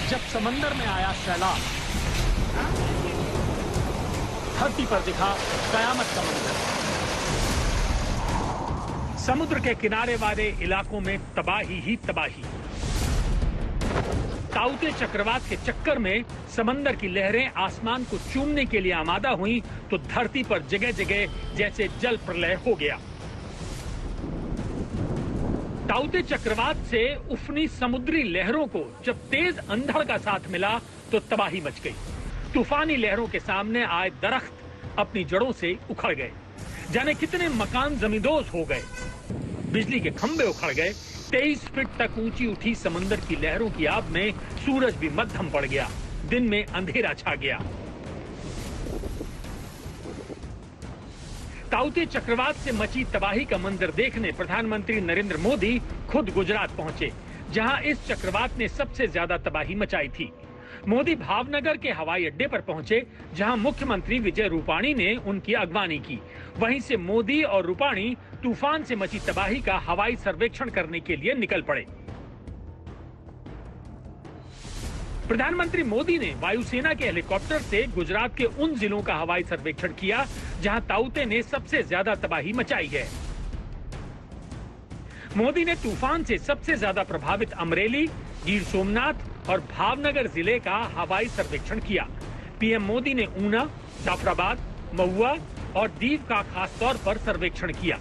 जब समंदर में आया सैलाब, धरती पर दिखा कयामत का मंजर। समुद्र के किनारे वाले इलाकों में तबाही ही तबाही। ताउते चक्रवात के चक्कर में समंदर की लहरें आसमान को चूमने के लिए आमादा हुई तो धरती पर जगह जगह जैसे जल प्रलय हो गया। ताउते चक्रवात से उफनी समुद्री लहरों को जब तेज अंधड़ का साथ मिला तो तबाही मच गई। तूफानी लहरों के सामने आए दरख्त अपनी जड़ों से उखड़ गए, जाने कितने मकान जमींदोज हो गए। बिजली के खंभे उखड़ गए। 23 फीट तक ऊंची उठी समंदर की लहरों की आग में सूरज भी मध्यम पड़ गया। दिन में अंधेरा छा गया। ताउते चक्रवात से मची तबाही का मंजर देखने प्रधानमंत्री नरेंद्र मोदी खुद गुजरात पहुंचे, जहां इस चक्रवात ने सबसे ज्यादा तबाही मचाई थी। मोदी भावनगर के हवाई अड्डे पर पहुंचे, जहां मुख्यमंत्री विजय रूपाणी ने उनकी अगवानी की। वहीं से मोदी और रूपाणी तूफान से मची तबाही का हवाई सर्वेक्षण करने के लिए निकल पड़े। प्रधानमंत्री मोदी ने वायुसेना के हेलीकॉप्टर से गुजरात के उन जिलों का हवाई सर्वेक्षण किया जहां ताउते ने सबसे ज्यादा तबाही मचाई है। मोदी ने तूफान से सबसे ज्यादा प्रभावित अमरेली, गिर सोमनाथ और भावनगर जिले का हवाई सर्वेक्षण किया। पीएम मोदी ने ऊना, जाफराबाद, महुआ और दीव का खास तौर पर सर्वेक्षण किया।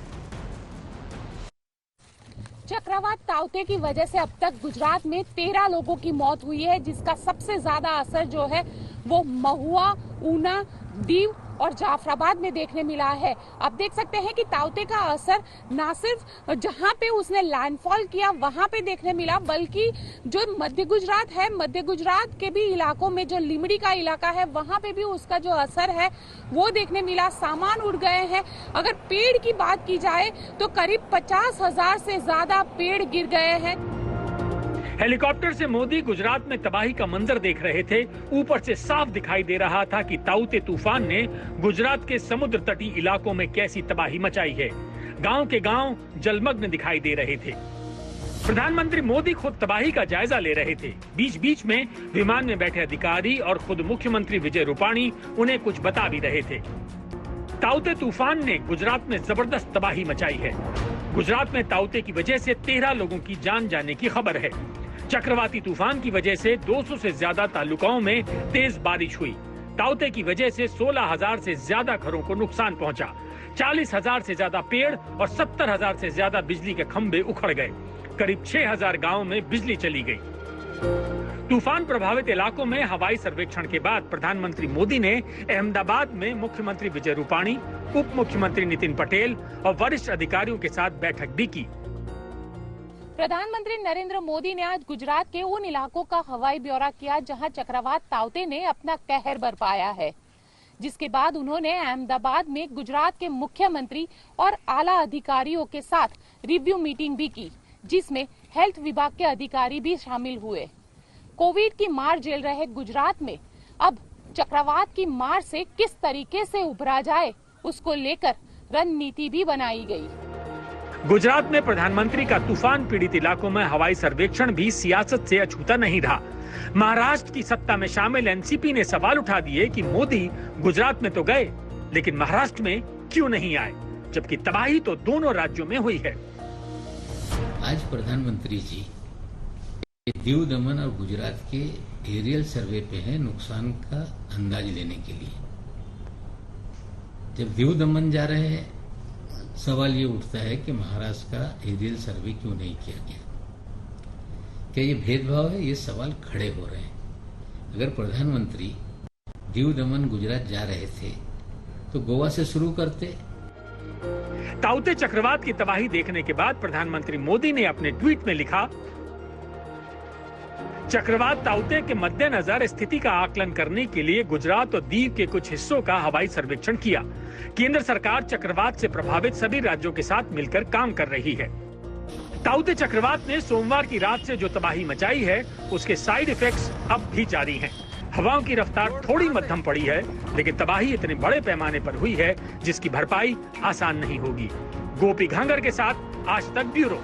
चक्रवात ताउते की वजह से अब तक गुजरात में 13 लोगों की मौत हुई है, जिसका सबसे ज्यादा असर जो है वो महुआ, ऊना, दीव और जाफराबाद में देखने मिला है। आप देख सकते हैं कि ताउते का असर ना सिर्फ जहां पे उसने लैंडफॉल किया वहां पे देखने मिला, बल्कि जो मध्य गुजरात है, मध्य गुजरात के भी इलाकों में जो लिमड़ी का इलाका है वहां पे भी उसका जो असर है वो देखने मिला। सामान उड़ गए हैं। अगर पेड़ की बात की जाए तो करीब 50,000 से ज्यादा पेड़ गिर गए हैं। हेलीकॉप्टर से मोदी गुजरात में तबाही का मंजर देख रहे थे। ऊपर से साफ दिखाई दे रहा था कि ताउते तूफान ने गुजरात के समुद्र तटीय इलाकों में कैसी तबाही मचाई है। गांव के गांव जलमग्न दिखाई दे रहे थे। प्रधानमंत्री मोदी खुद तबाही का जायजा ले रहे थे। बीच बीच में विमान में बैठे अधिकारी और खुद मुख्यमंत्री विजय रूपाणी उन्हें कुछ बता भी रहे थे। ताउते तूफान ने गुजरात में जबरदस्त तबाही मचाई है। गुजरात में ताउते की वजह से 13 लोगों की जान जाने की खबर है। चक्रवाती तूफान की वजह से 200 से ज्यादा तालुकाओं में तेज बारिश हुई। ताउते की वजह से 16,000 से ज्यादा घरों को नुकसान पहुंचा। 40,000 से ज्यादा पेड़ और 70,000 से ज्यादा बिजली के खंभे उखड़ गए। करीब 6,000 गांवों में बिजली चली गई। तूफान प्रभावित इलाकों में हवाई सर्वेक्षण के बाद प्रधानमंत्री मोदी ने अहमदाबाद में मुख्यमंत्री विजय रूपाणी, उप मुख्यमंत्री नितिन पटेल और वरिष्ठ अधिकारियों के साथ बैठक भी की। प्रधानमंत्री नरेंद्र मोदी ने आज गुजरात के उन इलाकों का हवाई ब्यौरा किया जहां चक्रवात ताउते ने अपना कहर बरपाया है, जिसके बाद उन्होंने अहमदाबाद में गुजरात के मुख्यमंत्री और आला अधिकारियों के साथ रिव्यू मीटिंग भी की, जिसमें हेल्थ विभाग के अधिकारी भी शामिल हुए। कोविड की मार झेल रहे गुजरात में अब चक्रवात की मार से किस तरीके से उभरा जाए, उसको लेकर रणनीति भी बनाई गई। गुजरात में प्रधानमंत्री का तूफान पीड़ित इलाकों में हवाई सर्वेक्षण भी सियासत से अछूता नहीं रहा। महाराष्ट्र की सत्ता में शामिल एनसीपी ने सवाल उठा दिए कि मोदी गुजरात में तो गए, लेकिन महाराष्ट्र में क्यों नहीं आए, जबकि तबाही तो दोनों राज्यों में हुई है। आज प्रधानमंत्री जी दीव, दमन और गुजरात के एरियल सर्वे पे है नुकसान का अंदाज लेने के लिए। जब दीव दमन जा रहे हैं, सवाल ये उठता है कि महाराष्ट्र का एरियल सर्वे क्यों नहीं किया गया। क्या ये भेदभाव है? ये सवाल खड़े हो रहे हैं। अगर प्रधानमंत्री दीव, दमन, गुजरात जा रहे थे तो गोवा से शुरू करते। ताउते चक्रवात की तबाही देखने के बाद प्रधानमंत्री मोदी ने अपने ट्वीट में लिखा, चक्रवात ताउते के मद्देनजर स्थिति का आकलन करने के लिए गुजरात और दीव के कुछ हिस्सों का हवाई सर्वेक्षण किया। केंद्र सरकार चक्रवात से प्रभावित सभी राज्यों के साथ मिलकर काम कर रही है। ताउते चक्रवात ने सोमवार की रात से जो तबाही मचाई है, उसके साइड इफेक्ट्स अब भी जारी हैं। हवाओं की रफ्तार थोड़ी मध्यम पड़ी है, लेकिन तबाही इतने बड़े पैमाने पर हुई है जिसकी भरपाई आसान नहीं होगी। गोपी घांगर के साथ आज तक ब्यूरो।